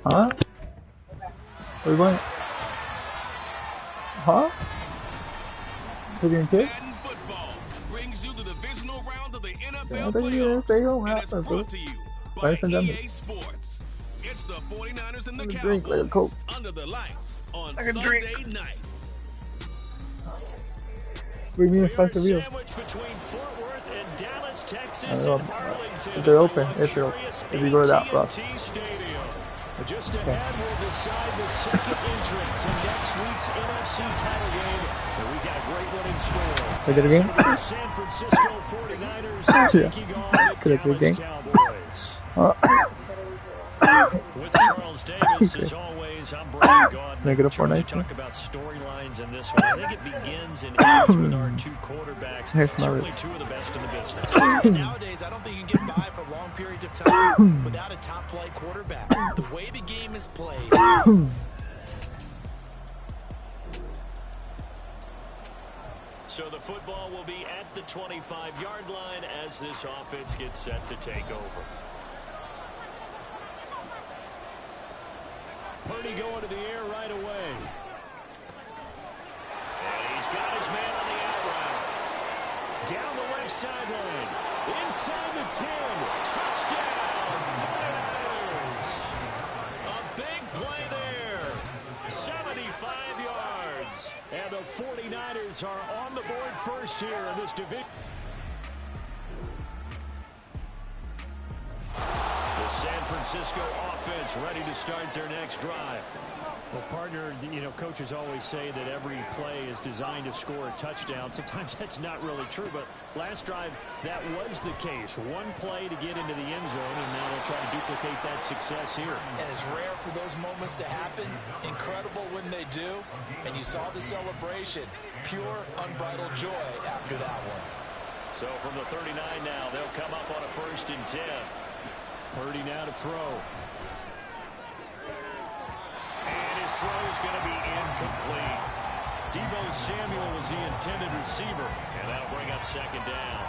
Huh? Where are you going? Huh? Who didn't kick? Madden football brings you the divisional round of the NFL playoffs, and it's brought to you by EA Sports. It's the 49ers and the Cowboys under the lights on Sunday night. Bring me a slice of real. If they're open, if you go to that route. Just ahead will decide the second entrant to next week's NFC title game. And we got a great one in store. Look at the game. The San Francisco 49ers taking on the Dallas Cowboys. With Charles Davis, as always, I'm Brian Gordon. Charles, you talk about storylines in this one. I think it begins and ends with our two quarterbacks. Certainly two of the best in the business. Nowadays, I don't think you can get by for long periods of time without a top-flight quarterback. The way the game is played. So the football will be at the 25-yard line as this offense gets set to take over. Purdy going to the air right away. And he's got his man on the out route. Down the left sideline. Inside the 10. Touchdown, 49ers. A big play there. 75 yards. And the 49ers are on the board first here in this division. The San Francisco offense ready to start their next drive. Well, partner, you know, coaches always say that every play is designed to score a touchdown. Sometimes that's not really true, but last drive, that was the case. One play to get into the end zone, and now they'll try to duplicate that success here. And it's rare for those moments to happen. Incredible when they do. And you saw the celebration. Pure, unbridled joy after that one. So from the 39 now, they'll come up on a 1st and 10. Purdy now to throw. And his throw is going to be incomplete. Deebo Samuel was the intended receiver, and that'll bring up 2nd down.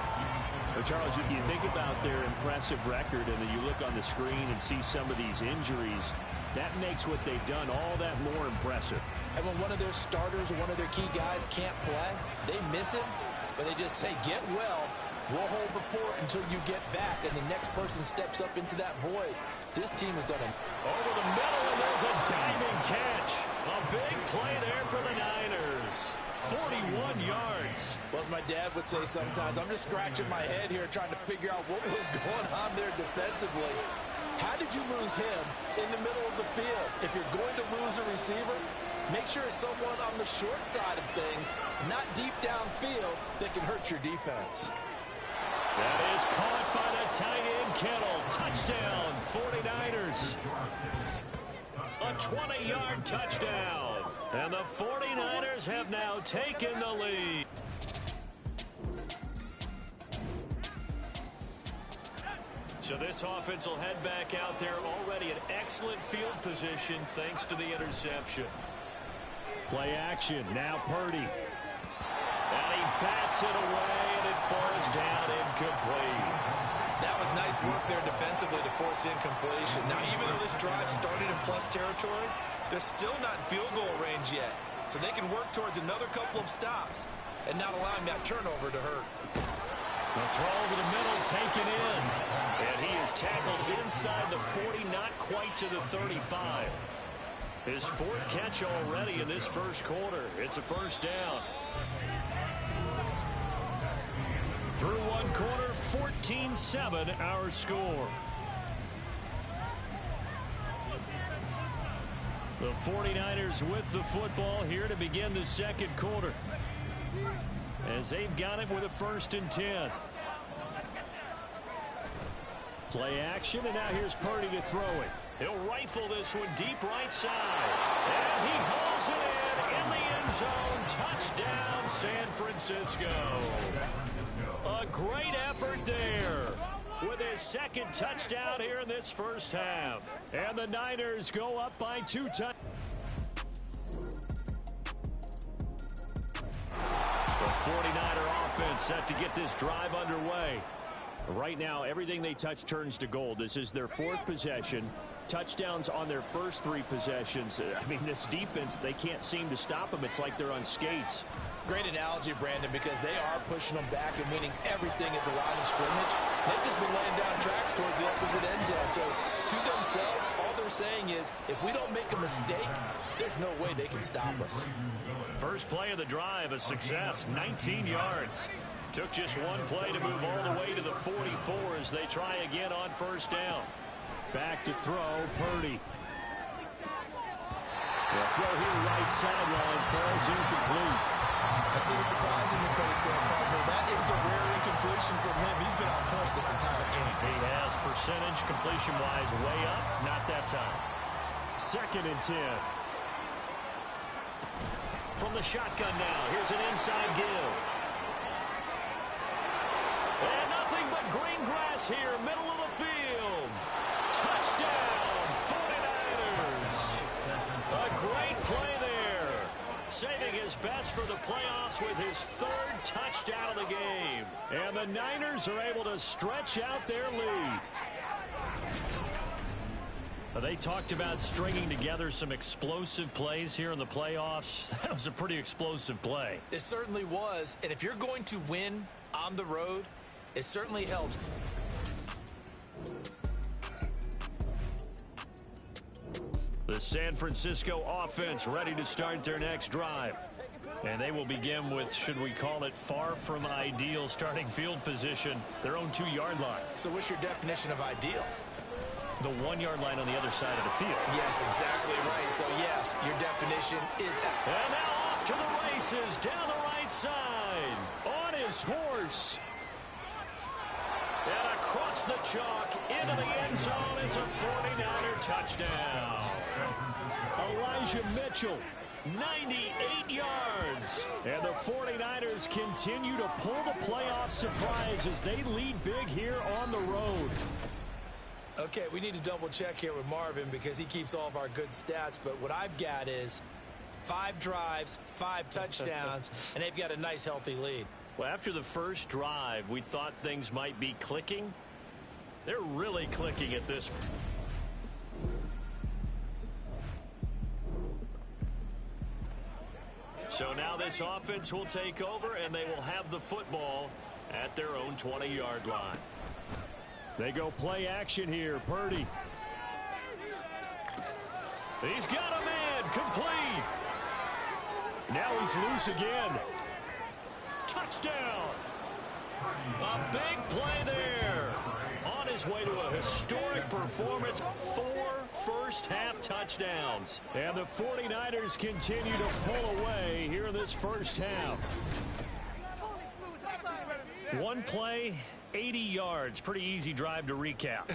But Charles, you think about their impressive record, and then you look on the screen and see some of these injuries. That makes what they've done all that more impressive. And when one of their starters or one of their key guys can't play, they miss him, but they just say, get well. We'll hold the fort until you get back, and the next person steps up into that void. This team has done it. Over the middle, and there's a diving catch. A big play there for the Niners. 41 yards. Well, as my dad would say sometimes, I'm just scratching my head here trying to figure out what was going on there defensively. How did you lose him in the middle of the field? If you're going to lose a receiver, make sure it's someone on the short side of things, not deep downfield, that can hurt your defense. That is caught by the tight end Kittle. Touchdown, 49ers. A 20-yard touchdown. And the 49ers have now taken the lead. So this offense will head back out there already in excellent field position thanks to the interception. Play action. Now Purdy. And he bats it away, and it falls down incomplete. That was nice work there defensively to force incompletion. Now, even though this drive started in plus territory, they're still not in field goal range yet. So they can work towards another couple of stops and not allowing that turnover to hurt. The throw over the middle taken in. And he is tackled inside the 40, not quite to the 35. His 4th catch already in this first quarter. It's a 1st down. Through one quarter, 14-7 our score. The 49ers with the football here to begin the 2nd quarter. As they've got it with a 1st and 10. Play action, and now here's Purdy to throw it. He'll rifle this one deep right side. And he hauls it in the end zone. Touchdown, San Francisco. A great effort there with his 2nd touchdown here in this first half. And the Niners go up by 2 touchdowns. The 49er offense set to get this drive underway. Right now, everything they touch turns to gold. This is their 4th possession. Touchdowns on their first 3 possessions. I mean, this defense, they can't seem to stop them. It's like they're on skates. Great analogy, Brandon, because they are pushing them back and winning everything at the line of scrimmage. They've just been laying down tracks towards the opposite end zone. So to themselves, all they're saying is, if we don't make a mistake, there's no way they can stop us. First play of the drive, a success, 19 yards. Took just 1 play to move all the way to the 44 as they try again on first down. Back to throw, Purdy. The throw here, right sideline, falls incomplete. I see the surprise in your face there, partner. That is a rare incompletion from him. He's been on point this entire game. He has percentage completion-wise way up, not that time. 2nd and 10. From the shotgun now, here's an inside give. And nothing but green grass here, middle of the field. Touchdown, 49ers. A great play there. Saving his best for the playoffs with his 3rd touchdown of the game. And the Niners are able to stretch out their lead. They talked about stringing together some explosive plays here in the playoffs. That was a pretty explosive play. It certainly was. And if you're going to win on the road, it certainly helps. The San Francisco offense ready to start their next drive. And they will begin with, should we call it, far from ideal starting field position, their own 2-yard line. So what's your definition of ideal? The 1-yard line on the other side of the field. Yes, exactly right. So, yes, your definition is... And now off to the races, down the right side, on his horse. And across the chalk, into the end zone, it's a 49er touchdown. Elijah Mitchell, 98 yards. And the 49ers continue to pull the playoff surprise as they lead big here on the road. Okay, we need to double check here with Marvin because he keeps all of our good stats. But what I've got is 5 drives, 5 touchdowns, and they've got a nice, healthy lead. Well, after the first drive, we thought things might be clicking. They're really clicking at this point. So now this offense will take over, and they will have the football at their own 20-yard line. They go play action here. Purdy. He's got a man. Complete. Now he's loose again. Touchdown. A big play there. On his way to a historic performance. 4 first-half touchdowns. And the 49ers continue to pull away here in this first half. 1 play, 80 yards. Pretty easy drive to recap.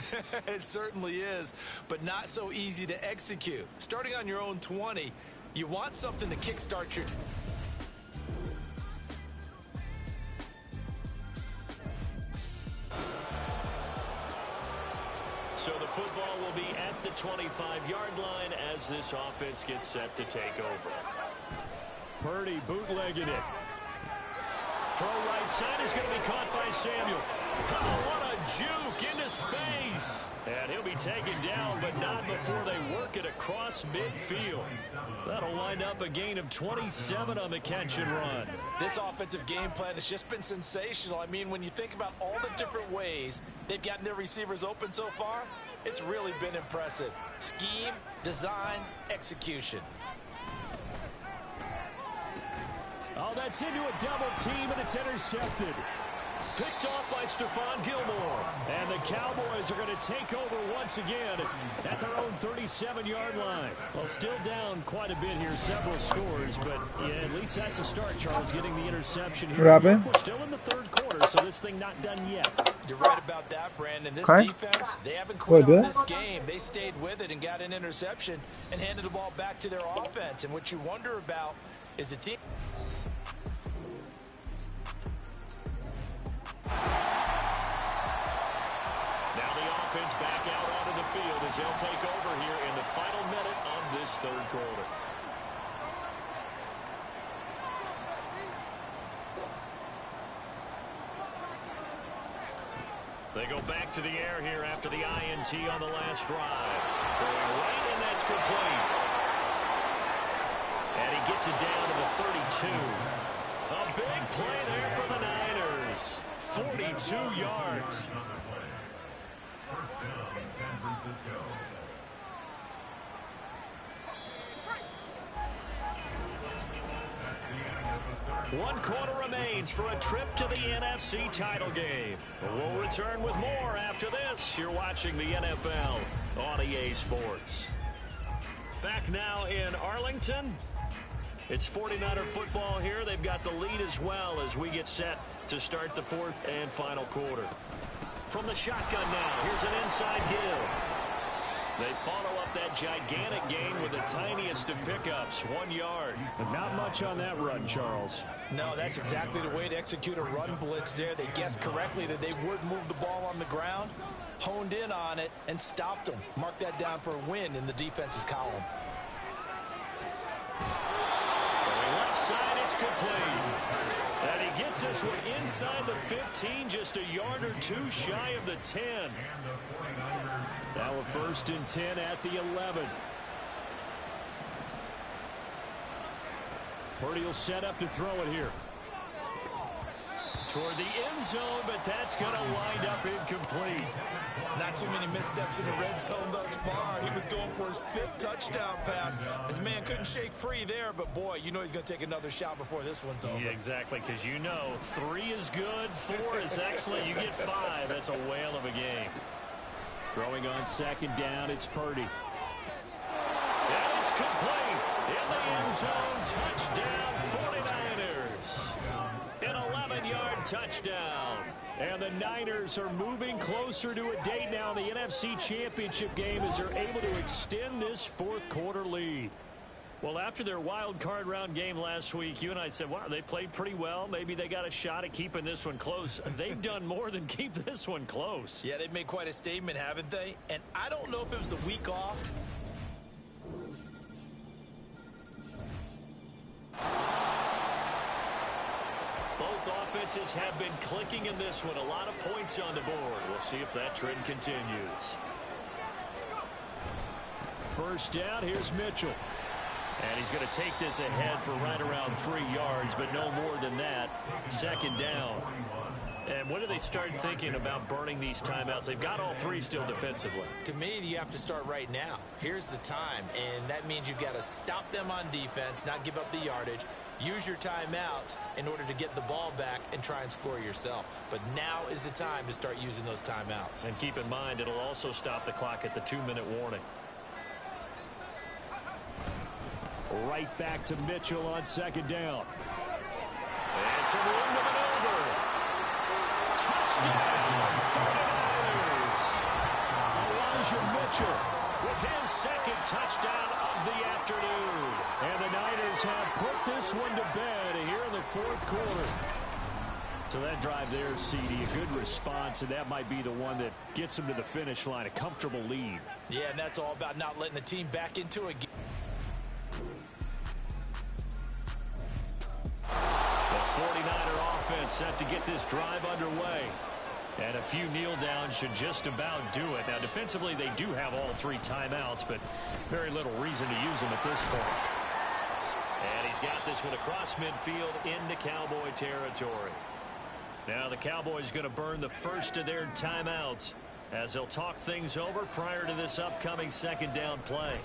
It certainly is, but not so easy to execute. Starting on your own 20, you want something to kickstart your... So the football will be at the 25-yard line as this offense gets set to take over. Purdy bootlegging it. Throw right side is going to be caught by Samuel. Oh, what a juke into space. And he'll be taken down, but not before they work it across midfield. That'll wind up a gain of 27 on the catch and run. This offensive game plan has just been sensational. I mean, when you think about all the different ways they've gotten their receivers open so far, it's really been impressive. Scheme, design, execution. Oh, that's into a double team, and it's intercepted. Picked off by Stephon Gilmore. And the Cowboys are going to take over once again at their own 37-yard line. Well, still down quite a bit here, several scores, but yeah, at least that's a start, Charles, getting the interception here. We're still in the third quarter, so this thing not done yet. You're right about that, Brandon. This defense, they haven't quit on this game. They stayed with it and got an interception and handed the ball back to their offense. And what you wonder about is the team... Now the offense back out onto the field as they'll take over here in the final minute of this third quarter. They go back to the air here after the INT on the last drive. Throwing right, and that's complete. And he gets it down to the 32. A big play there for the Niners. 42 yards. One quarter remains for a trip to the NFC title game. We'll return with more after this. You're watching the NFL on EA Sports. Back now in Arlington. It's 49er football here. They've got the lead as well as we get set to start the fourth and final quarter. From the shotgun now, here's an inside hill. They follow up that gigantic gain with the tiniest of pickups, 1 yard. Not much on that run, Charles. No, that's exactly the way to execute a run blitz there. They guessed correctly that they would move the ball on the ground, honed in on it, and stopped them. Mark that down for a win in the defense's column. Left side, it's complete. And he gets this one inside the 15, just a yard or two shy of the 10. Now a 1st and 10 at the 11. Purdy will set up to throw it here. Toward the end zone, but that's going to wind up incomplete. Not too many missteps in the red zone thus far. He was going for his 5th touchdown pass. His man couldn't shake free there, but boy, you know he's going to take another shot before this one's over. Yeah, exactly, because you know 3 is good, 4 is excellent. You get 5. That's a whale of a game. Throwing on 2nd down, it's Purdy. And it's complete. In the end zone, touchdown 49ers. An 11-yard touchdown. And the Niners are moving closer to a date now in the NFC Championship game as they're able to extend this 4th quarter lead. Well, after their wild card round game last week, you and I said, wow, they played pretty well. Maybe they got a shot at keeping this one close. They've done more than keep this one close. Yeah, they've made quite a statement, haven't they? And I don't know if it was the week off. Both offenses have been clicking in this one. A lot of points on the board. We'll see if that trend continues. 1st down, here's Mitchell. And he's going to take this ahead for right around 3 yards, but no more than that. 2nd down. And when do they start thinking about burning these timeouts? They've got all 3 still defensively. To me, you have to start right now. Here's the time, and that means you've got to stop them on defense, not give up the yardage. Use your timeouts in order to get the ball back and try and score yourself. But now is the time to start using those timeouts. And keep in mind, it'll also stop the clock at the 2-minute warning. Right back to Mitchell on 2nd down. And some room to maneuver. Touchdown, 49ers. Elijah Mitchell with his 2nd touchdown of the afternoon. And the Niners have put this one to bed here in the 4th quarter. So that drive there, CD, a good response, and that might be the one that gets them to the finish line, a comfortable lead. Yeah, and that's all about not letting the team back into a game. The 49er offense set to get this drive underway. And a few kneel downs should just about do it. Now, defensively, they do have all 3 timeouts, but very little reason to use them at this point. And he's got this one across midfield into Cowboy territory. Now the Cowboys going to burn the first of their timeouts as they'll talk things over prior to this upcoming 2nd down play.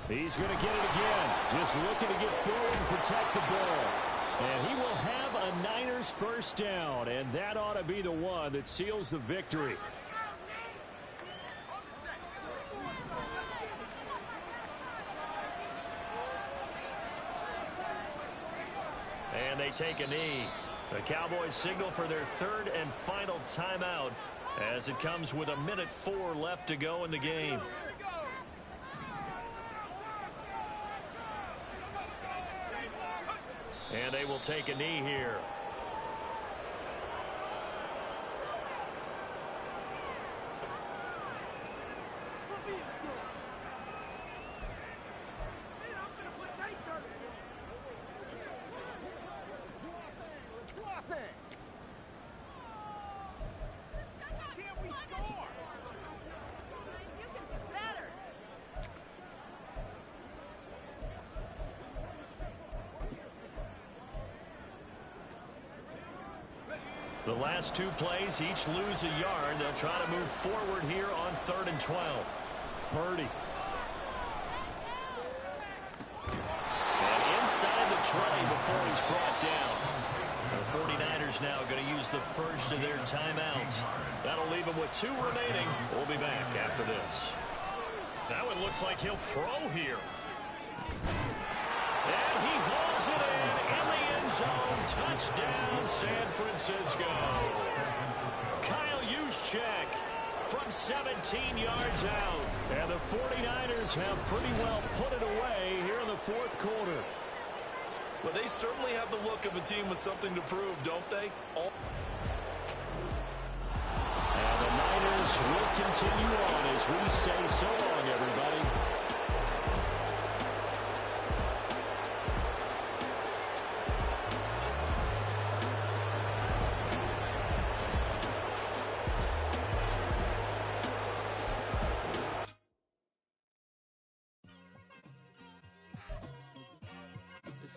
He's going to get it again. Just looking to get forward and protect the ball. And he will have a Niners 1st down, and that ought to be the one that seals the victory. And they take a knee. The Cowboys signal for their 3rd and final timeout as it comes with 1:04 left to go in the game. And they will take a knee here. The last two plays each lose a yard. They'll try to move forward here on 3rd and 12. Purdy. And inside the tray before he's brought down. The 49ers now going to use the first of their timeouts. That'll leave them with 2 remaining. We'll be back after this. That one looks like he'll throw here. And he hauls it in the end zone. Touchdown, San Francisco. Kyle Juszczyk from 17 yards out. And the 49ers have pretty well put it away here in the 4th quarter. Well, they certainly have the look of a team with something to prove, don't they? And the Niners will continue on as we say so long, everybody.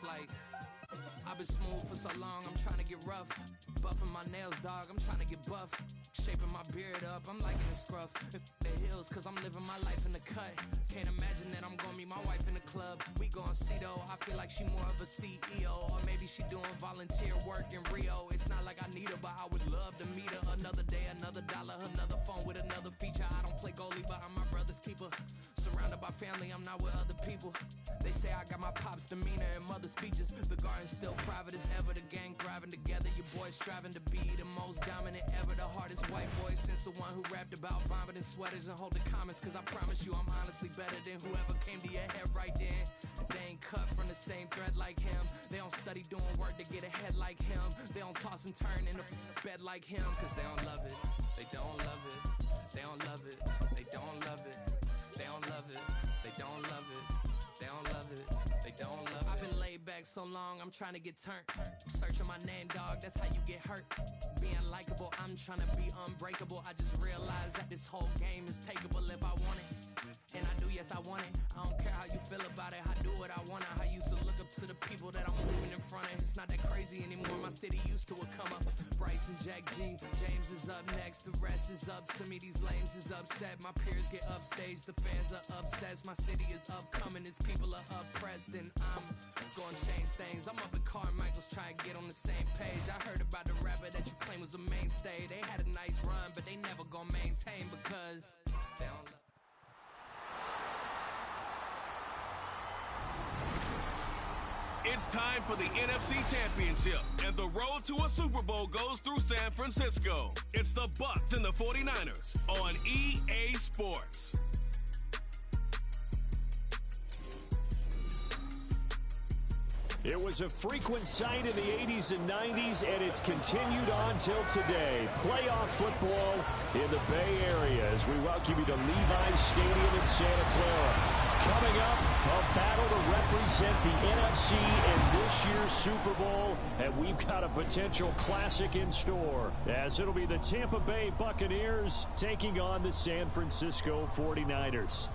Like, I've been smooth for so long, I'm trying to get rough. Buffing my nails, dog, I'm trying to get buff. Shaping my beard up, I'm liking the scruff. The hills, cause I'm living my life in the cut. Can't imagine that I'm gonna meet my wife in the club. We gon' see though, I feel like she more of a CEO. Or maybe she doing volunteer work in Rio. It's not like I need her, but I would love to meet her. Another day, another dollar, another phone with another feature. I don't play goalie, but I'm my brother's keeper. Surrounded by family, I'm not with other people. They say I got my pop's demeanor and mother's features. The garden's still private as ever. The gang thriving together. Your boys striving to be the most dominant ever. The hardest white boy since the one who rapped about vomiting sweaters and holding comments. Cause I promise you I'm honestly better than whoever came to your head right then. They ain't cut from the same thread like him. They don't study doing work to get ahead like him. They don't toss and turn in the bed like him. Cause they don't love it. They don't love it. They don't love it. They don't love it. They don't love it. They don't love it. They don't love it. They don't love it. I've been laid back so long, I'm trying to get turned. Searching my name, dog, that's how you get hurt. Being likable, I'm trying to be unbreakable. I just realized that this whole game is takeable if I want it. And I do, yes, I want it. I don't care how you feel about it. I do what I want. I used to look up to the people that I'm moving in front of. It's not that crazy anymore. My city used to a come up. Bryce and Jack G. James is up next. The rest is up to me. These lames is upset. My peers get upstage. The fans are obsessed. My city is upcoming. These people are oppressed. And I'm gonna change things. I'm up at Carmichael's trying to get on the same page. I heard about the rapper that you claim was a mainstay. They had a nice run, but they never gonna maintain because they don't love. It's time for the NFC Championship, and the road to a Super Bowl goes through San Francisco. It's the Bucs and the 49ers on EA Sports. It was a frequent sight in the 80s and 90s, and it's continued on till today. Playoff football in the Bay Area as we welcome you to Levi's Stadium in Santa Clara. Coming up, a battle to represent the NFC in this year's Super Bowl, and we've got a potential classic in store, as it'll be the Tampa Bay Buccaneers taking on the San Francisco 49ers.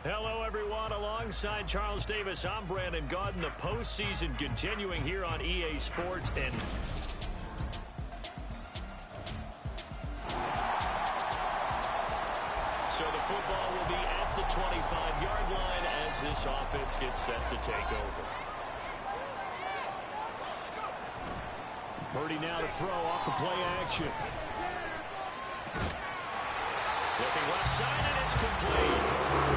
Hello, everyone. Alongside Charles Davis, I'm Brandon Gaudin. The postseason continuing here on EA Sports. And so the football will be at the 25-yard line as this offense gets set to take over. Purdy now to throw off the play action. Looking left side, and it's complete.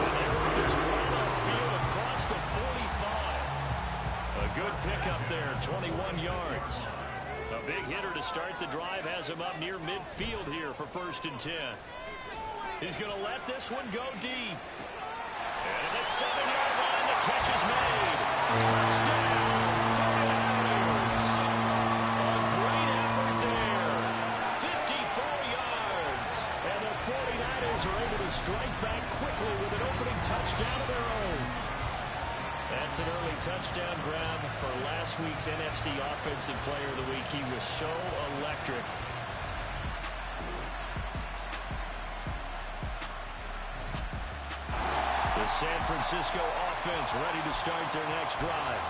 And they're just right on field across the 45. A good pickup there, 21 yards. A big hitter to start the drive has him up near midfield here for 1st and 10. He's going to let this one go deep. And at the 7-yard line, the catch is made. Touchdown, 49ers. A great effort there. 54 yards. And the 49ers are able to strike back quickly with an opening touchdown of their own. That's an early touchdown grab for last week's NFC Offensive Player of the Week. He was so electric. The San Francisco offense ready to start their next drive.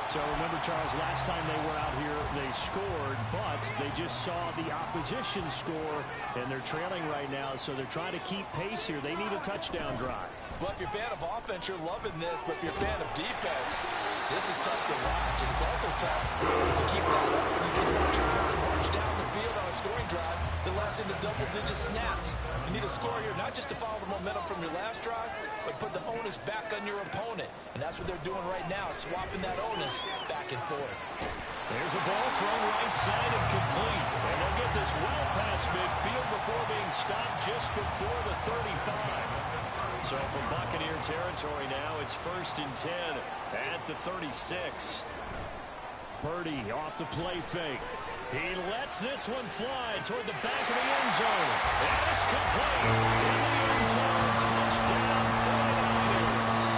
So remember, Charles, last time they were out here, they scored, but they just saw the opposition score, and they're trailing right now, so they're trying to keep pace here. They need a touchdown drive. Well, if you're a fan of offense, you're loving this, but if you're a fan of defense, this is tough to watch, and it's also tough to keep that up when you just watch your opponent march down the field on a scoring drive that lasts into double-digit snaps. You need a score here, not just to follow the momentum from your last drive, but put the onus back on your opponent, and that's what they're doing right now, swapping that onus back and forth. There's a ball thrown right side and complete, and they'll get this well past midfield before being stopped just before the 35. So from Buccaneer territory now, it's 1st and 10 at the 36. Purdy off the play fake. He lets this one fly toward the back of the end zone. And it's complete. In the end zone. Touchdown 49ers.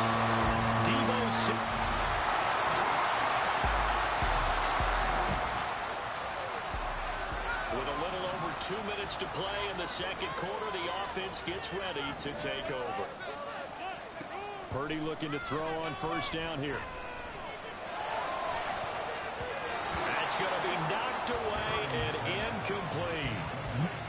Debo with a little over 2 minutes to play in the second quarter, the offense gets ready to take over. Purdy looking to throw on 1st down here. That's going to be knocked away and incomplete.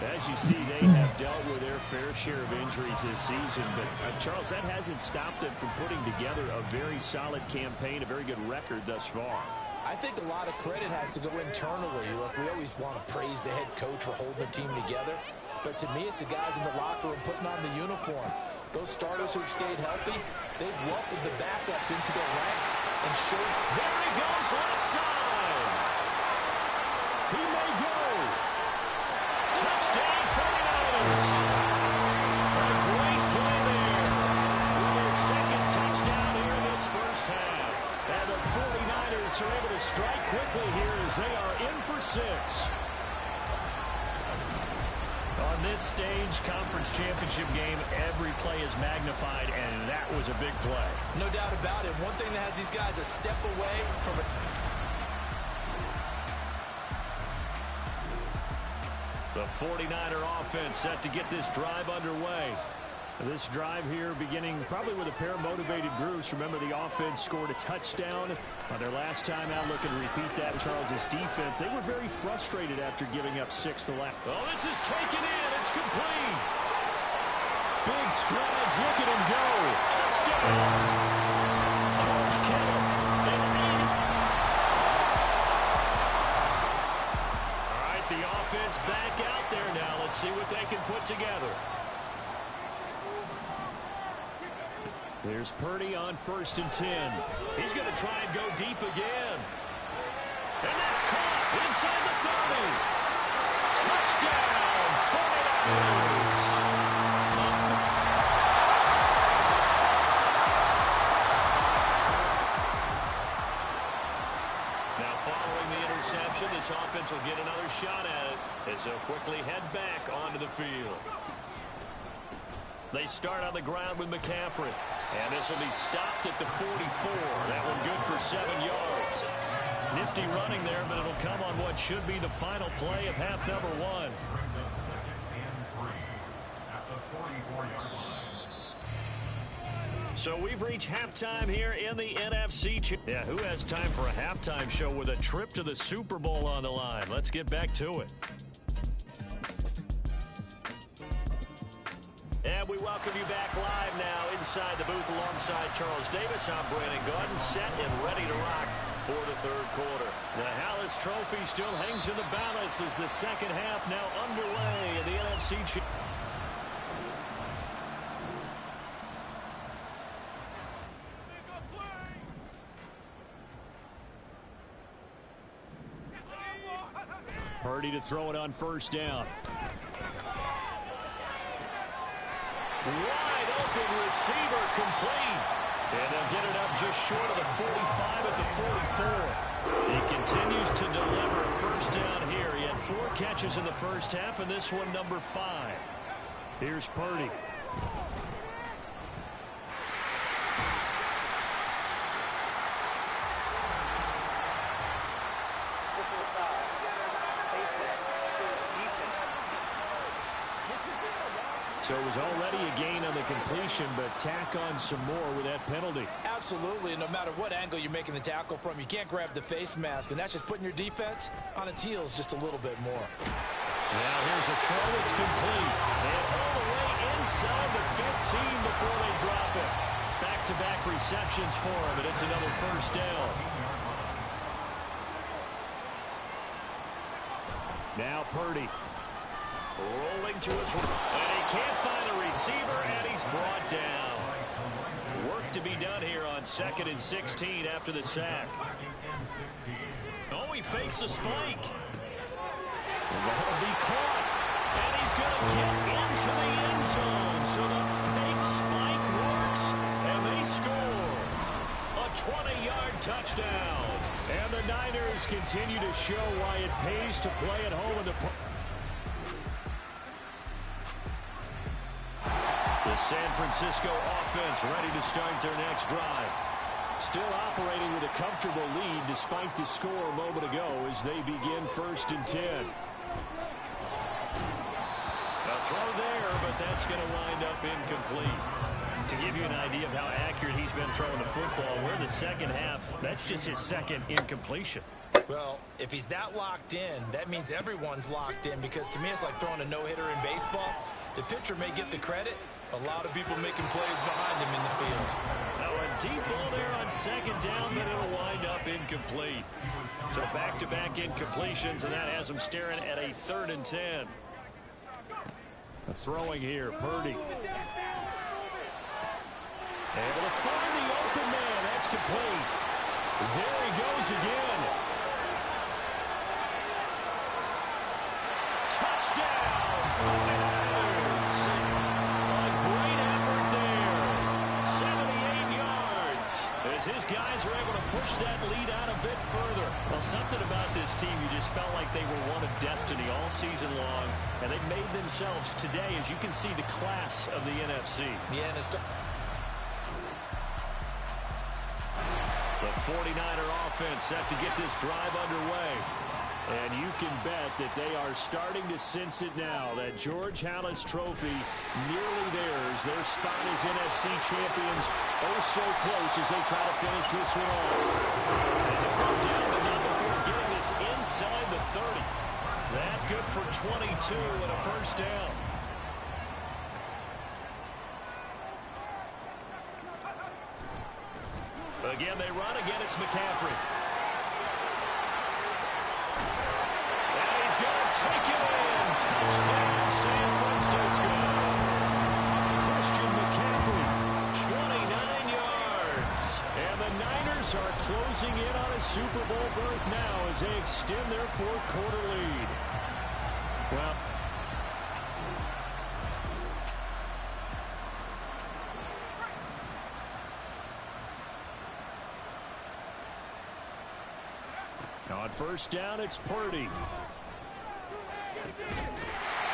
As you see, they have dealt with their fair share of injuries this season. But, Charles, that hasn't stopped them from putting together a very solid campaign, a very good record thus far. I think a lot of credit has to go internally. Look, we always want to praise the head coach for holding the team together. But to me, it's the guys in the locker room putting on the uniform. Those starters who have stayed healthy, they've welcomed the backups into their ranks and showed. There he goes, left side. He may go. Touchdown 49ers. A great play there. With his second touchdown here in this first half. And the 49ers are able to strike quickly here as they are in for 6. On this stage, conference championship game, every play is magnified, and that was a big play. No doubt about it. One thing that has these guys a step away from it. The 49er offense set to get this drive underway. This drive here beginning probably with a pair of motivated groups. Remember, the offense scored a touchdown on their last time out. Looking to repeat that. Charles's defense, they were very frustrated after giving up 6 the last. Oh, this is taken in. It's complete. Big strides. Look at him go. Touchdown. George Kittle. All right, the offense back out there now. Let's see what they can put together. There's Purdy on 1st and 10. He's going to try and go deep again. And that's caught inside the 30. Touchdown, 49ers. Now following the interception, this offense will get another shot at it as they'll quickly head back onto the field. They start on the ground with McCaffrey. And this will be stopped at the 44. That one good for 7 yards. Nifty running there, but it'll come on what should be the final play of half number 1. So we've reached halftime here in the NFC. Yeah, who has time for a halftime show with a trip to the Super Bowl on the line? Let's get back to it. And we welcome you back live now inside the booth alongside Charles Davis. I'm Brandon Gordon, set and ready to rock for the third quarter. The Hallis Trophy still hangs in the balance as the second half now underway in the NFC Championship. Purdy to throw it on 1st down. Wide open receiver complete. And they'll get it up just short of the 45 at the 44. He continues to deliver 1st down here. He had 4 catches in the first half, and this one number 5. Here's Purdy. So it was already a gain on the completion, but tack on some more with that penalty. Absolutely. No matter what angle you're making the tackle from, you can't grab the face mask, and that's just putting your defense on its heels just a little bit more. Now here's a throw. It's complete. And all the way inside the 15 before they drop it. Back-to-back receptions for him, and it's another first down. Now Purdy. Rolling to his right. And he can't find a receiver, and he's brought down. Work to be done here on 2nd and 16 after the sack. Oh, he fakes a spike. And that'll be caught. And he's going to get into the end zone. So the fake spike works, and they score. A 20-yard touchdown. And the Niners continue to show why it pays to play at home in the... The San Francisco offense ready to start their next drive. Still operating with a comfortable lead despite the score a moment ago as they begin 1st and 10. A throw there, but that's going to wind up incomplete. To give you an idea of how accurate he's been throwing the football, we're in the second half. That's just his second incompletion. Well, if he's that locked in, that means everyone's locked in, because to me it's like throwing a no-hitter in baseball. The pitcher may get the credit. A lot of people making plays behind him in the field. Now a deep ball there on 2nd down, but it'll wind up incomplete. So back-to-back incompletions, and that has him staring at a 3rd and 10. Throwing here, Purdy. Able to find the open man. That's complete. There he goes again. Touchdown, 49ers. A great effort there. 78 yards. As his guys are able to push that lead out a bit further. Well, something about this team, you just felt like they were one of destiny all season long, and they made themselves today, as you can see, the class of the NFC. Yeah, and it's... The 49er offense set to get this drive underway. And you can bet that they are starting to sense it now. That George Halas trophy nearly theirs. Their spot as NFC champions oh so close as they try to finish this one off. And they'll go down the number before getting this inside the 30. That good for 22 and a first down. Again, they run. Again, it's McCaffrey. And he's going to take it in. Touchdown, San Francisco. Christian McCaffrey, 29 yards. And the Niners are closing in on a Super Bowl berth now as they extend their 4th quarter lead. Well, on 1st down, it's Purdy.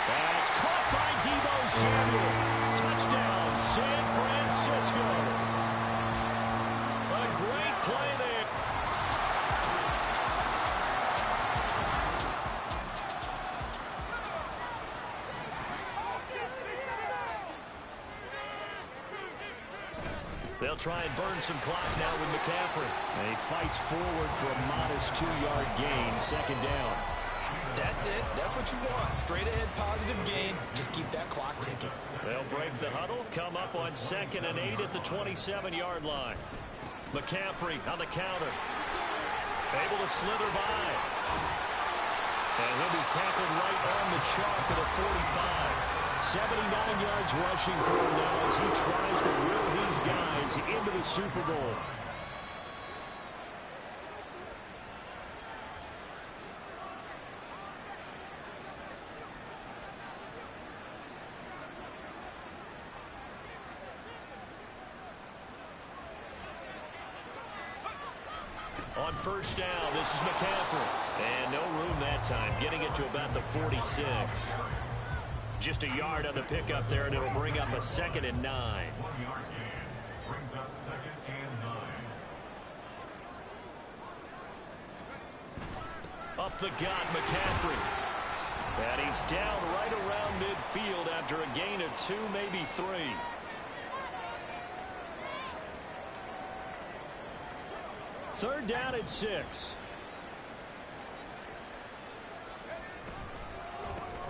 That's caught by Deebo Samuel. Touchdown, San Francisco. A great play there. They'll try and burn some clock now with McCaffrey. And he fights forward for a modest 2-yard gain, 2nd down. That's it. That's what you want. Straight ahead positive gain. Just keep that clock ticking. They'll break the huddle, come up on 2nd and 8 at the 27-yard line. McCaffrey on the counter. Able to slither by. And he'll be tackled right on the chalk at the 45. 79 yards rushing for him now as he tries to will his guys into the Super Bowl. On 1st down, this is McCaffrey. And no room that time, getting it to about the 46. Just a yard on the pickup there, and it'll bring up a 2nd and 9. Up the gut, McCaffrey. And he's down right around midfield after after a gain of 2, maybe 3. Third down at 6.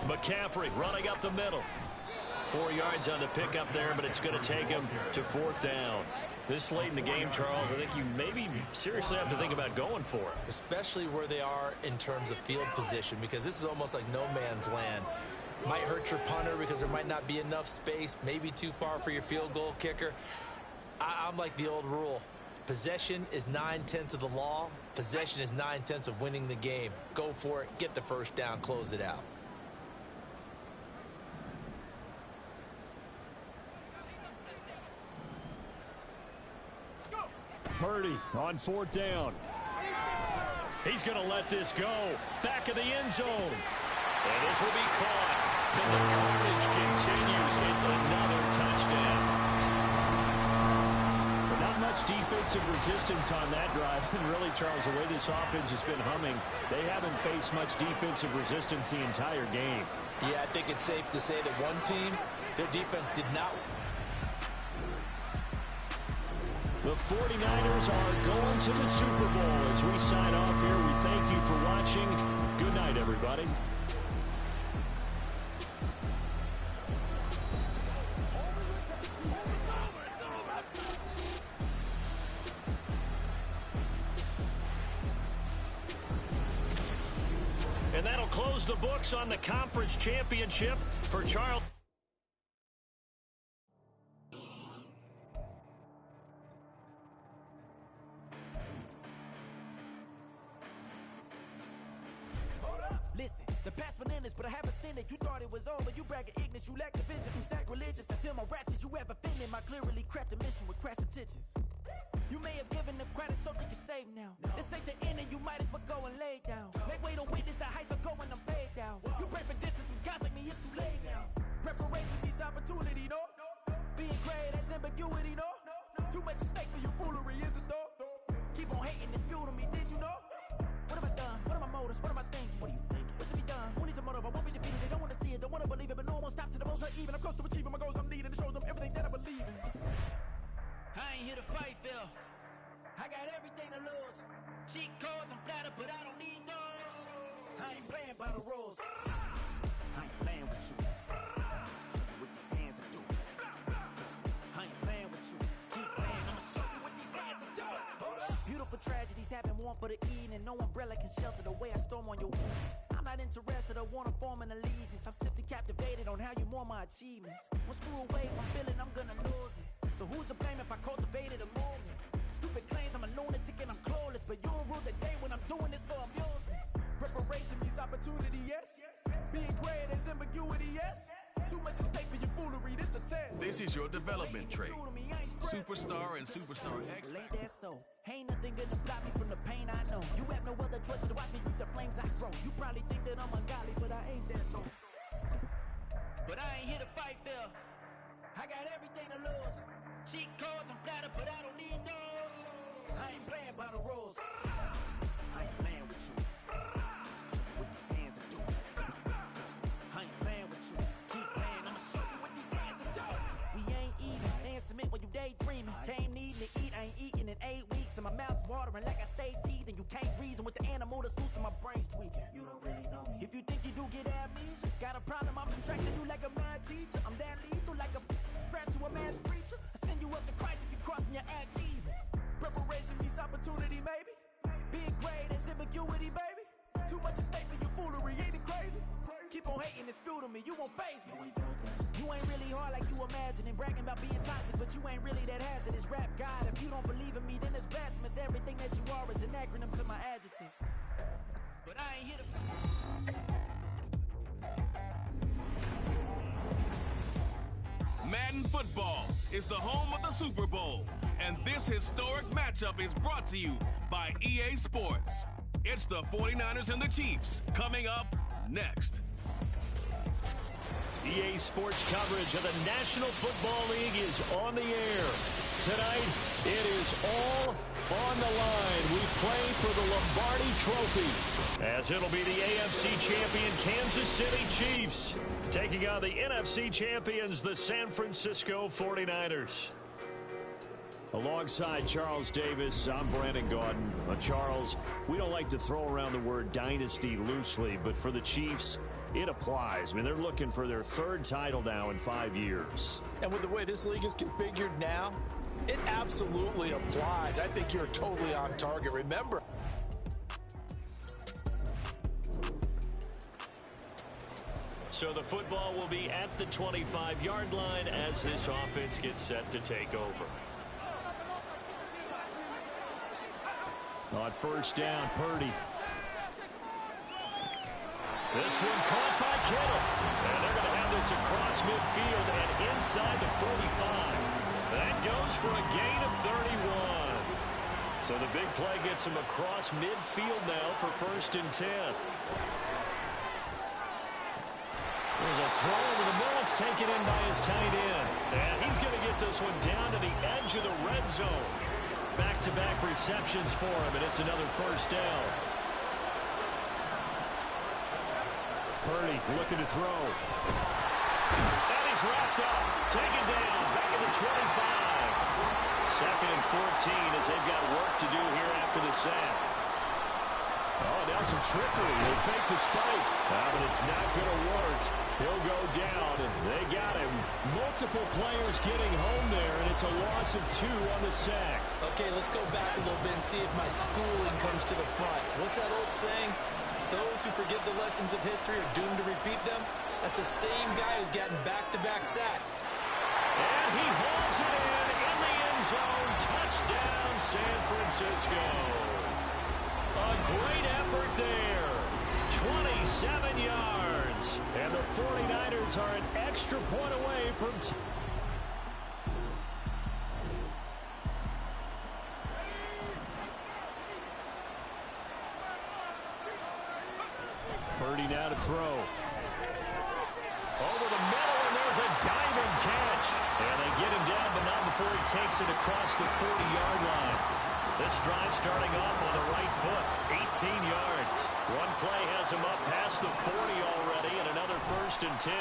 McCaffrey running up the middle. 4 yards on the pickup there, but it's going to take him to 4th down. This late in the game, Charles, I think you maybe seriously have to think about going for it. Especially where they are in terms of field position, because this is almost like no man's land. Might hurt your punter because there might not be enough space, maybe too far for your field goal kicker. I'm like the old rule. Possession is 9/10 of the law. Possession is 9/10 of winning the game. Go for it, get the first down, close it out. Purdy on 4th down. He's going to let this go. Back of the end zone. And this will be caught. And the carnage continues. It's another touchdown. But not much defensive resistance on that drive. And really, Charles, the way this offense has been humming, they haven't faced much defensive resistance the entire game. Yeah, I think it's safe to say that one team, their defense did not. The 49ers are going to the Super Bowl. As we sign off here, we thank you for watching. Good night, everybody. And that'll close the books on the conference championship for Charles. Listen, the past bananas, but I haven't seen it. You thought it was over. You bragging ignorance. You lack the vision. You sacrilegious. I feel my raptures. You ever offended my clearly crafted mission with crass intentions. You may have given them credit so they can save now. This ain't the end and you might as well go and lay down. Make way to witness the heights are going, I'm paid down. You pray for distance with guys like me, it's too late now. Preparation means opportunity, no? Being great has ambiguity, no? Too much at stake for your foolery, is it though? Keep on hating, it's fuel to me, did you know? What have I done? What are my motives? What am I thinking? What are you thinking? What's to be done? Who needs a motive? I won't be defeated. They don't want to see it, don't want to believe it, but no one won't stop to the most uneven. I'm close to achieving my goals. I'm needing to show them everything that I believe in. I ain't here to fight, Phil. I got everything to lose. Cheat codes, I'm flattered, but I don't need those. I ain't playing by the rules. I ain't playing with you. Show you what these hands are doing. I ain't playing with you. Keep playing, I'ma show you what these hands are doing. Hold up. Beautiful tragedies happen, one for the evening. No umbrella can shelter the way I storm on your wings. I'm not interested or wanna form an allegiance. I'm simply captivated on how you more my achievements. One screw away, I'm feeling I'm gonna lose it. So who's to blame if I cultivated a movement? Stupid claims I'm a lunatic and I'm clueless, but you'll rule the day when I'm doing this for amusement. Preparation means opportunity, yes. Being great is ambiguity, yes. Too much at stake for your foolery, this a test. This is your development trait. Superstar and Superstar X. Ain't that so? Ain't nothing gonna block me from the pain I know. You have no other choice but to watch me reap the flames I grow. You probably think that I'm ungodly, but I ain't that though. But I ain't here to fight, Phil. I got everything to lose. Cheat codes, I'm flattered, but I don't need those. I ain't playing by the rules. I ain't playing with you. Show you what these hands are doing. I ain't playing with you. Keep playing, I'ma show you what these hands are doing. We ain't even. Ain't submit when you daydreaming. Came needing to eat, I ain't eating in 8 weeks. And my mouth's watering like I stay teeth. And you can't reason with the animal that's loose and my brain's tweaking. You don't really know me. If you think you do get amnesia, got a problem, I'm contracting you like a mad teacher. I'm that lethal like a threat to a man's preacher. I send you up to Christ if you crossing your act evil. Preparation means opportunity, maybe. Being great is ambiguity, baby. Too much at stake for your foolery, ain't it crazy? Keep on hating, it's fuel to me, you won't faze me. You ain't really hard like you imagining. Bragging about being toxic, but you ain't really that hazardous. Rap God, if you don't believe in me, then it's blasphemous. Everything that you are is an acronym to my adjectives. But I ain't here to... Madden football is the home of the Super Bowl, and this historic matchup is brought to you by EA Sports. It's the 49ers and the Chiefs coming up next. EA Sports coverage of the National Football League is on the air. Tonight, it is all on the line. We play for the Lombardi Trophy. As it'll be the AFC champion Kansas City Chiefs taking on the NFC champions, the San Francisco 49ers. Alongside Charles Davis, I'm Brandon Gaudin. Charles, we don't like to throw around the word dynasty loosely, but for the Chiefs, it applies. I mean, they're looking for their third title now in 5 years. And with the way this league is configured now, it absolutely applies. I think you're totally on target. Remember, so the football will be at the 25-yard line as this offense gets set to take over. On first down, Purdy. This one caught by Kittle. And they're going to have this across midfield and inside the 45. That goes for a gain of 31. So the big play gets him across midfield now for 1st and 10. There's a throw over the middle. It's taken in by his tight end. And he's going to get this one down to the edge of the red zone. Back-to-back receptions for him, and it's another 1st down. Purdy looking to throw. And he's wrapped up. Taken down. Back at the 25. 2nd and 14 as they've got work to do here after the sack. Oh, now some trickery. They fake the spike. But it's not going to work. He'll go down, and they got him. Multiple players getting home there, and it's a loss of 2 on the sack. okay, let's go back a little bit and see if my schooling comes to the front. What's that old saying? Those who forget the lessons of history are doomed to repeat them. That's the same guy who's gotten back-to-back sacks. And he holds it in the end zone. Touchdown, San Francisco. A great effort there. 27 yards. And the 49ers are an extra point away from... Purdy now to throw. Over the middle, and there's a diving catch. And they get him down, but not before he takes it across the 40-yard line. This drive starting off on the right foot, 18 yards. One play has him up past the 40 already, and another 1st and 10.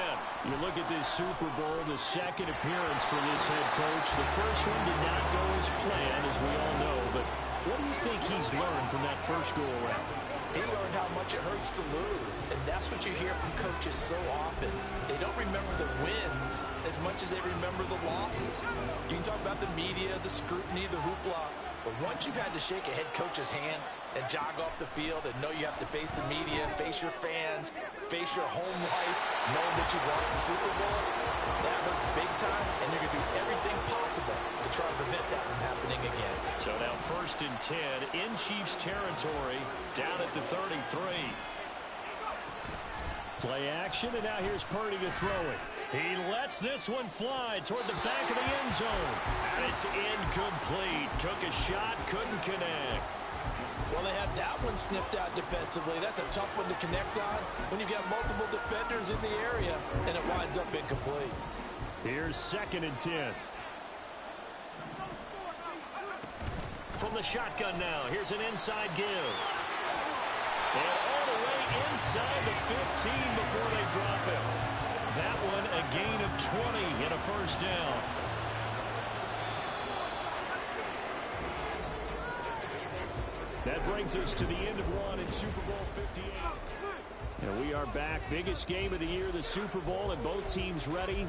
You look at this Super Bowl, the second appearance for this head coach. The first one did not go as planned, as we all know, but what do you think he's learned from that first go-around? He learned how much it hurts to lose, and that's what you hear from coaches so often. They don't remember the wins as much as they remember the losses. You can talk about the media, the scrutiny, the hoopla, but once you've had to shake a head coach's hand and jog off the field and know you have to face the media, face your fans, face your home life, knowing that you've lost the Super Bowl, that hurts big time, and you're going to do everything possible to try to prevent that from happening again. So now 1st and 10 in Chiefs territory, down at the 33. Play action, and now here's Purdy to throw it. He lets this one fly toward the back of the end zone. And it's incomplete. Took a shot, couldn't connect. Well, they had that one snipped out defensively. That's a tough one to connect on when you've got multiple defenders in the area, and it winds up incomplete. Here's 2nd and 10. From the shotgun now, here's an inside give. And all the way inside the 15 before they drop it. That one a gain of 20 and a 1st down. That brings us to the end of one in Super Bowl 58. And we are back. Biggest game of the year, the Super Bowl, and both teams ready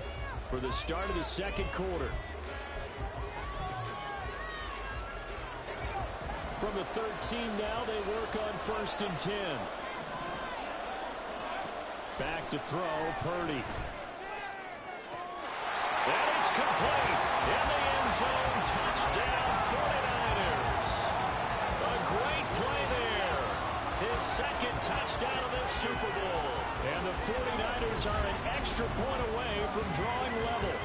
for the start of the 2nd quarter. From the 13 now, they work on 1st and 10. Back to throw, Purdy. And it's complete. In the end zone, touchdown 49ers. A great play there. His 2nd touchdown of this Super Bowl. And the 49ers are an extra point away from drawing level.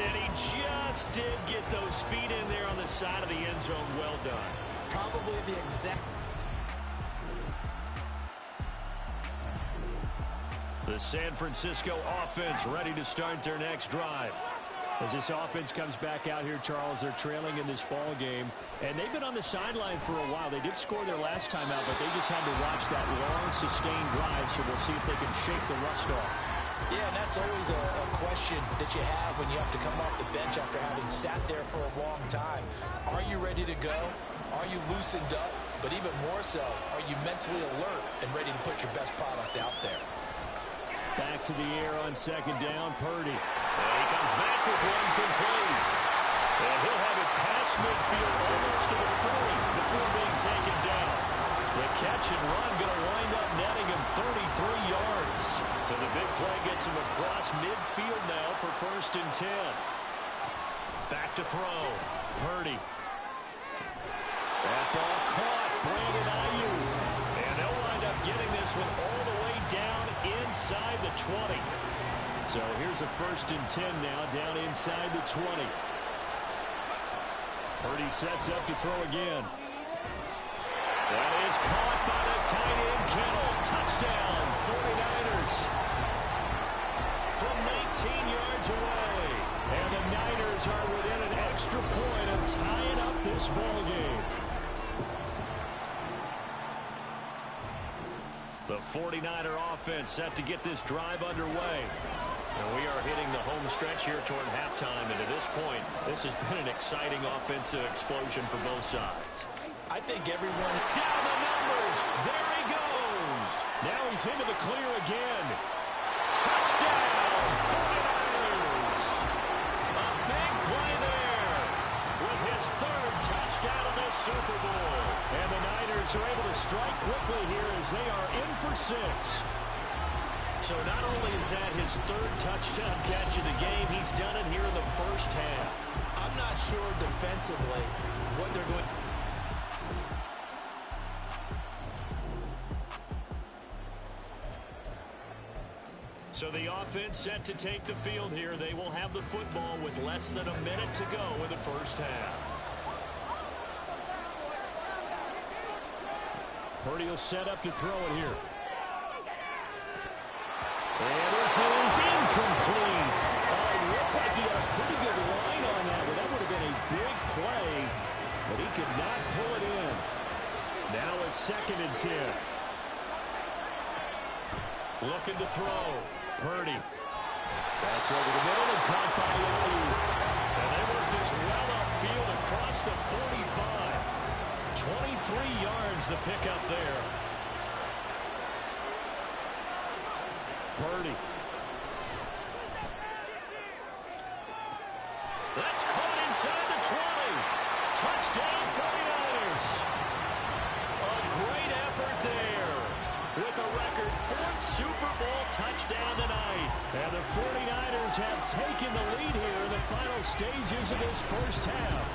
And he just did get those feet in there on the side of the end zone. Well done. Probably the exact... The San Francisco offense ready to start their next drive. As this offense comes back out here, Charles, they're trailing in this ball game, and they've been on the sideline for a while. They did score their last time out, but they just had to watch that long, sustained drive, so we'll see if they can shake the rust off. Yeah, and that's always a question that you have when you have to come off the bench after having sat there for a long time. Are you ready to go? Are you loosened up? But even more so, are you mentally alert and ready to put your best product out there? Back to the air on second down, Purdy. And he comes back with one complete. And he'll have it past midfield almost to the 40 before being taken down. The catch and run going to wind up netting him 33 yards. So the big play gets him across midfield now for 1st and 10. Back to throw. Purdy. That ball caught. Brandon Ayuk. And they'll wind up getting this one all the way down inside the 20. So here's a 1st and 10 now, down inside the 20. Purdy sets up to throw again. That is caught by the tight end, Kittle. Touchdown, 49ers. From 19 yards away. And the Niners are within an extra point of tying up this ball game. The 49er offense set to get this drive underway. And we are hitting the home stretch here toward halftime. And at this point, this has been an exciting offensive explosion for both sides. I think everyone... Down the numbers. There he goes. Now he's into the clear again. Touchdown, 49ers. A big play there with his 3rd touchdown of this Super Bowl. And the Niners are able to strike quickly here as they are in for 6. So not only is that his 3rd touchdown catch of the game, he's done it here in the first half. I'm not sure defensively what they're going... So the offense set to take the field here. They will have the football with less than a minute to go in the first half. Purdy will set up to throw it here. And this is incomplete. It looked like he had a pretty good line on that, but that would have been a big play, but he could not pull it in. Now a 2nd and 10. Looking to throw. Purdy. That's over the middle and caught by Ayuk. And they work this well upfield across the 45. 23 yards the pickup there. Purdy. That's caught inside the 20. Touchdown 49ers. A great effort there with a record 4th Super Bowl touchdown tonight. And the 49ers have taken the lead here in the final stages of this first half.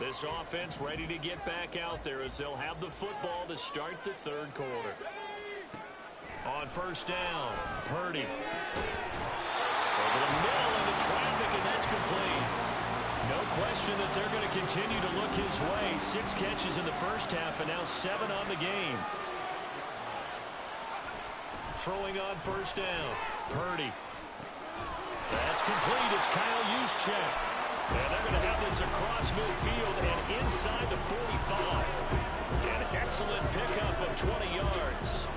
This offense ready to get back out there as they'll have the football to start the 3rd quarter. On 1st down, Purdy. Over the middle into traffic, and that's complete. No question that they're going to continue to look his way. 6 catches in the first half and now 7 on the game. Throwing on 1st down, Purdy. That's complete. It's Kyle Juszczyk. And they're going to have this across midfield and inside the 45. An excellent pickup of 20 yards.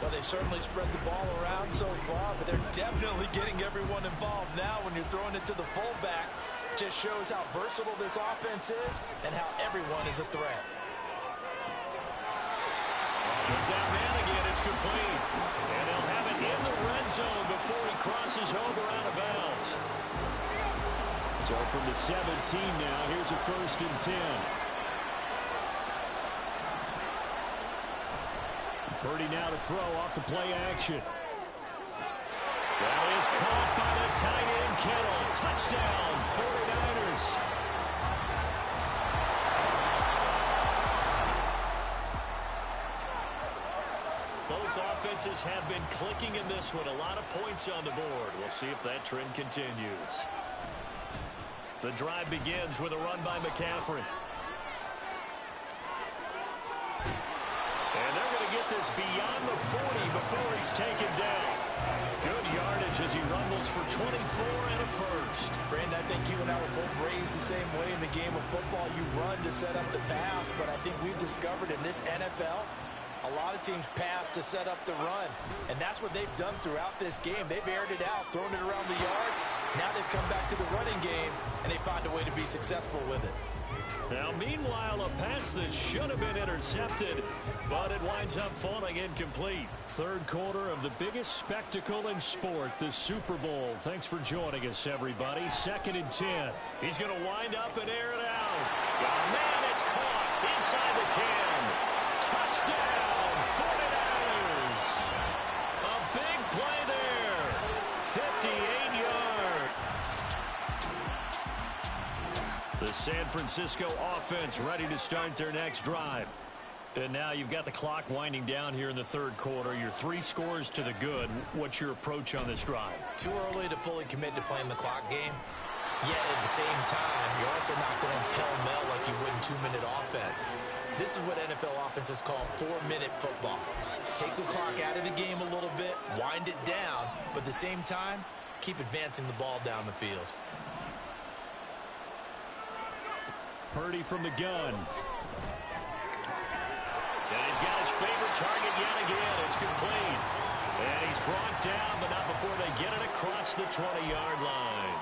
Well, they've certainly spread the ball around so far, but they're definitely getting everyone involved now when you're throwing it to the fullback. Just shows how versatile this offense is and how everyone is a threat. It's that man again. It's complete. And they'll have it in the red zone before he crosses over out of bounds. So from the 17 now, here's a 1st and 10. Purdy now to throw off the play action. That is caught by the tight end, Kittle. Touchdown, 49ers. Both offenses have been clicking in this one. A lot of points on the board. We'll see if that trend continues. The drive begins with a run by McCaffrey. And they're going to get this beyond the 40 before he's taken down. Good yardage as he rumbles for 24 and a first. Brandon, I think you and I were both raised the same way in the game of football. You run to set up the pass, but I think we've discovered in this NFL, a lot of teams pass to set up the run, and that's what they've done throughout this game. They've aired it out, thrown it around the yard. Now they've come back to the running game, and they find a way to be successful with it. Now, meanwhile, a pass that should have been intercepted, but it winds up falling incomplete. Third quarter of the biggest spectacle in sport, the Super Bowl. Thanks for joining us, everybody. 2nd and 10. He's going to wind up and air it out. Oh, man, it's caught inside the 10. Touchdown, 49ers. A big play there. 58 yards. The San Francisco offense ready to start their next drive. And now you've got the clock winding down here in the third quarter. Your 3 scores to the good. What's your approach on this drive? Too early to fully commit to playing the clock game. Yet at the same time, you're also not going pell-mell like you would in 2-minute offense. This is what NFL offenses call 4-minute football. Take the clock out of the game a little bit, wind it down, but at the same time, keep advancing the ball down the field. Purdy from the gun. And he's got his favorite target yet again. It's complete. And he's brought down, but not before they get it across the 20-yard line.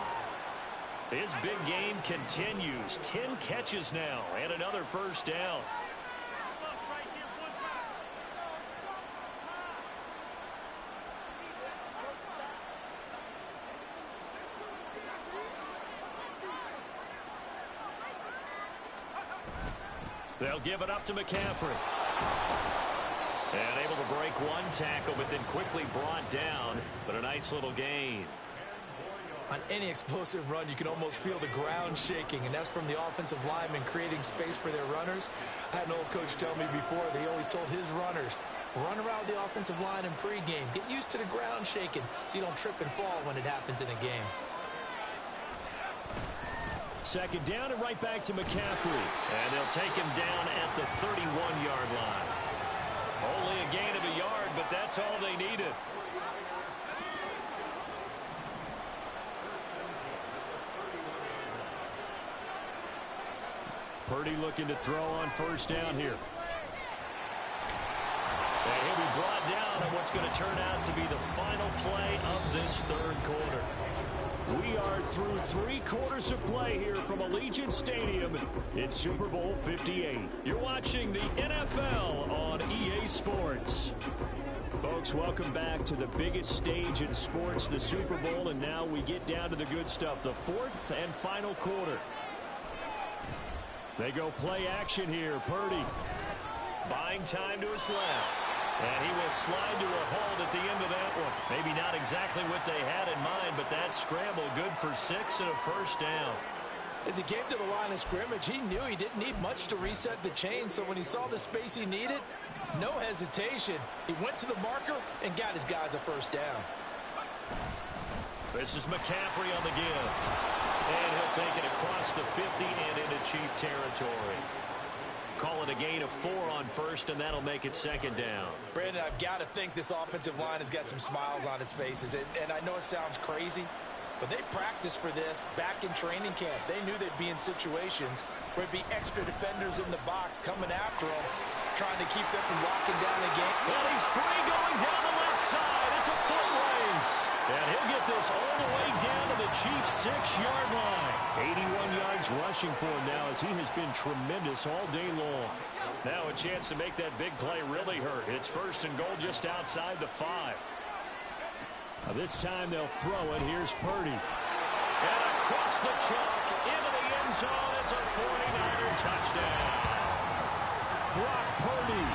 His big game continues. 10 catches now and another first down. They'll give it up to McCaffrey. And able to break one tackle, but then quickly brought down. But a nice little gain. On any explosive run, you can almost feel the ground shaking, and that's from the offensive linemen creating space for their runners. I had an old coach tell me before, they always told his runners, run around the offensive line in pregame. Get used to the ground shaking so you don't trip and fall when it happens in a game. Second down and right back to McCaffrey. And they'll take him down at the 31-yard line. Only a gain of a yard, but that's all they needed. Purdy looking to throw on first down here. And he'll be brought down on what's going to turn out to be the final play of this third quarter. We are through 3 quarters of play here from Allegiant Stadium in Super Bowl 58. You're watching the NFL on EA Sports. Folks, welcome back to the biggest stage in sports, the Super Bowl, and now we get down to the good stuff, the 4th and final quarter. They go play action here. Purdy buying time to his left. And he will slide to a hold at the end of that one. Maybe not exactly what they had in mind, but that scramble good for 6 and a first down. As he came to the line of scrimmage, he knew he didn't need much to reset the chain, so when he saw the space he needed, no hesitation. He went to the marker and got his guys a first down. This is McCaffrey on the give. And he'll take it across the 50 and into Chief territory. Call it a gain of 4 on first, and that'll make it second down. Brandon, I've got to think this offensive line has got some smiles on its faces. And I know it sounds crazy, but they practiced for this back in training camp. They knew they'd be in situations where it'd be extra defenders in the box coming after them, trying to keep them from locking down the game. Well, he's free going down the left side. It's a foot race. And he'll get this all the way down to the Chiefs' 6-yard line. 81 yards rushing for him now as he has been tremendous all day long. Now a chance to make that big play really hurt. It's first and goal just outside the 5. Now this time they'll throw it. Here's Purdy. And across the chalk into the end zone. It's a 49er touchdown. Brock Purdy,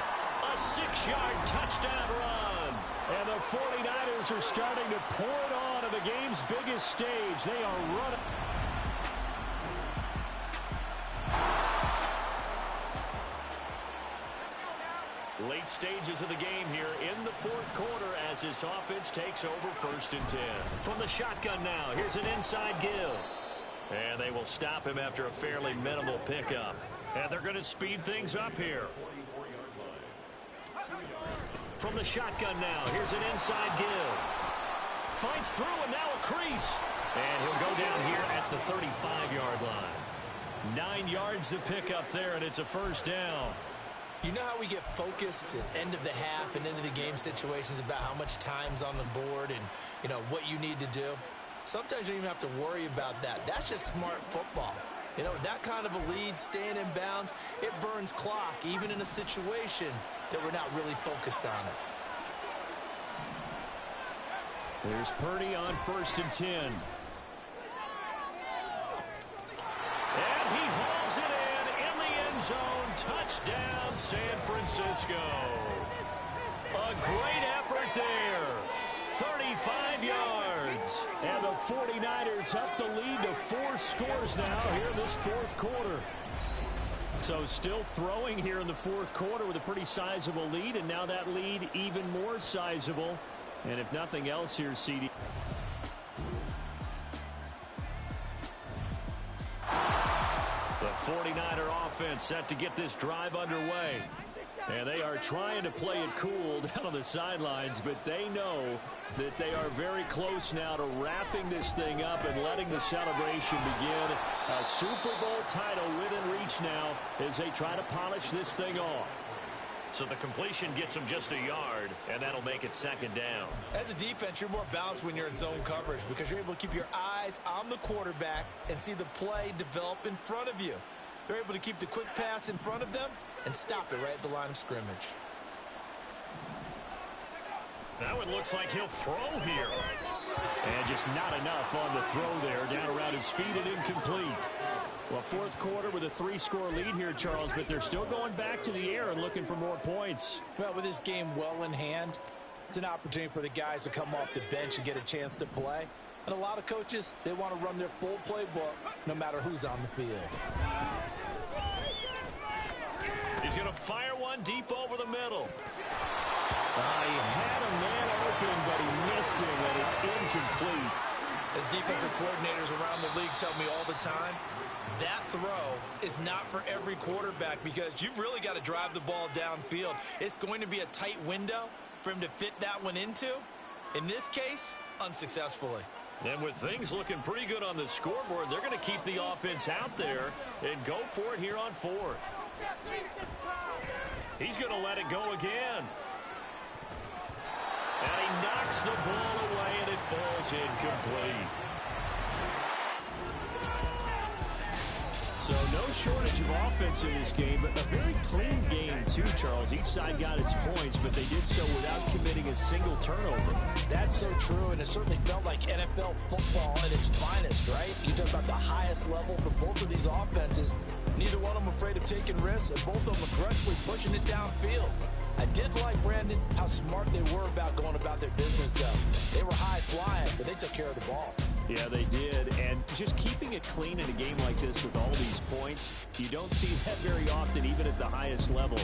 a 6-yard touchdown run. And the 49ers are starting to pour it on to the game's biggest stage. They are running. Late stages of the game here in the 4th quarter as this offense takes over first and 10. From the shotgun now, here's an inside give. And they will stop him after a fairly minimal pickup. And they're going to speed things up here. From the shotgun now, here's an inside give. Fights through, and now a crease. And he'll go down here at the 35-yard line. 9 yards to pick up there, and it's a first down. You know how we get focused at end of the half and into the game situations about how much time's on the board and, you know, what you need to do? Sometimes you don't even have to worry about that. That's just smart football. You know, that kind of a lead, staying in bounds, it burns clock, even in a situation that we're not really focused on it. There's Purdy on 1st and 10. And he hauls it in the end zone. Touchdown, San Francisco. A great effort there. 35 yards. And the 49ers up the lead to 4 scores now here in this 4th quarter. So still throwing here in the 4th quarter with a pretty sizable lead, and now that lead even more sizable. And if nothing else here, CD. The 49er offense set to get this drive underway. And they are trying to play it cool down on the sidelines, but they know that they are very close now to wrapping this thing up and letting the celebration begin. A Super Bowl title within reach now as they try to polish this thing off. So the completion gets them just a yard, and that'll make it 2nd down. As a defense, you're more balanced when you're in zone coverage because you're able to keep your eyes on the quarterback and see the play develop in front of you. They're able to keep the quick pass in front of them and stop it right at the line of scrimmage. Now it looks like he'll throw here. And just not enough on the throw there. Down around his feet and incomplete. Well, 4th quarter with a 3-score lead here, Charles, but they're still going back to the air and looking for more points. Well, with this game well in hand, it's an opportunity for the guys to come off the bench and get a chance to play. And a lot of coaches, they want to run their full playbook no matter who's on the field. He's going to fire one deep over the middle. He had a man open, but he missed him, and it's incomplete. As defensive coordinators around the league tell me all the time, that throw is not for every quarterback because you've really got to drive the ball downfield. It's going to be a tight window for him to fit that one into. In this case, unsuccessfully. And with things looking pretty good on the scoreboard, they're going to keep the offense out there and go for it here on 4th. He's going to let it go again. And he knocks the ball away, and it falls incomplete. So no shortage of offense in this game, but a very clean game too, Charles. Each side got its points, but they did so without committing a single turnover. That's so true, and it certainly felt like NFL football at its finest, right? You talk about the highest level for both of these offenses. Neither one of them afraid of taking risks, and both of them aggressively pushing it downfield. I did like, Brandon, how smart they were about going about their business, though. They were high-flying, but they took care of the ball. Yeah, they did, and just keeping it clean in a game like this with all these points, you don't see that very often, even at the highest level.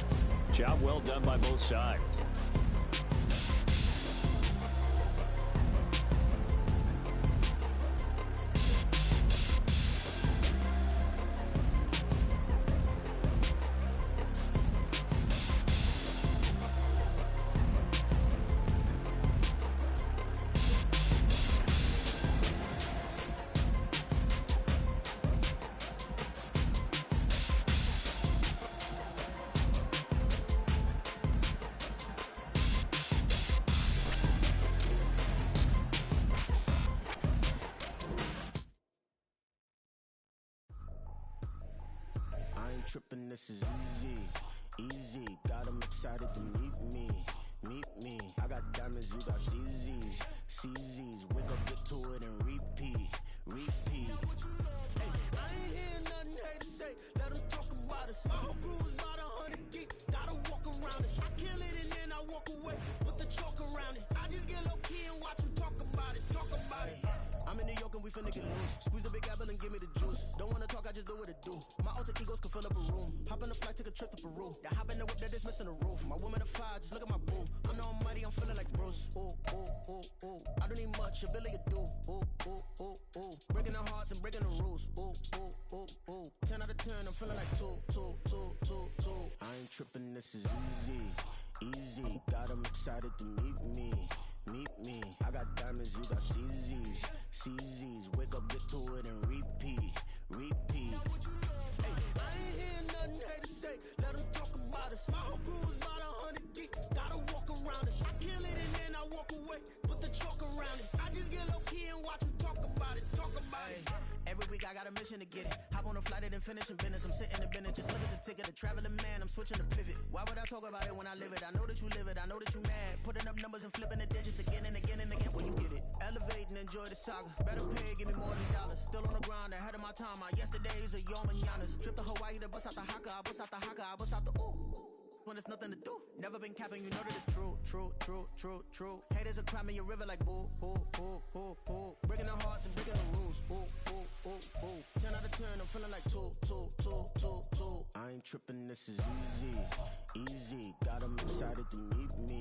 Job well done by both sides. Tripping, this is easy. Got them excited to meet me. I got diamonds, you got CZs. Wake up, get to it, and repeat. Hey, I ain't hear nothing hate to say. Let them talk about us. I'ma cruise about 100 deep. Gotta walk around it. I kill it and then I walk away with the chalk around it. I just get low key and watch them talk about it. I'm in New York and we finna get loose. Squeeze the big apple and give me the juice. Don't wanna talk, I just do what it do. My alter egos can fill up a room. Hop on the flight, take a trip to Peru. Yeah, hop in the whip, that is missing the roof. My woman a fire, just look at my boo. I'm the almighty, I'm feeling like Bruce. Ooh. I don't need much, ability to do. Ooh. Breaking the hearts and breaking the rules. Ooh. 10 out of 10, I'm feeling like two. I ain't tripping, this is easy, easy. Got 'em excited to meet me, meet me. I got diamonds, you got CZs, CZs. Wake up, get to it, and repeat, repeat. Hey, I ain't hearing nothing haters say. Let 'em talk about us. My whole crew is about 100 deep. Gotta walk around us. I kill it and then I walk away. Put the chalk around it. I just get low key and watch 'em talk about it. Talk about it. Every week I got a mission to get it. Hop on a flight and then finish in business. I'm sitting in business, just look at the ticket. A traveling man, I'm switching to pivot. Why would I talk about it when I live it? I know that you live it, I know that you mad. Putting up numbers and flipping the digits again and again and again. Well, you get it. Elevate and enjoy the saga. Better pay, give me more than dollars. Still on the grind, ahead of my time. My yesterdays are yo mananas. Trip to Hawaii to bust out the haka. I bust out the haka, I bust out the ooh. When there's nothing to do. Never been capping, you know that it's true, true, true, true, true. Haters are crying in your river like boo, boo, boo, boo, boo. Breaking their hearts and breaking the rules. Ooh, ooh, ooh, ooh. 10 out of 10, I'm feeling like 2, 2, 2, 2, 2. I ain't tripping, this is easy, easy. Got 'em excited to meet me.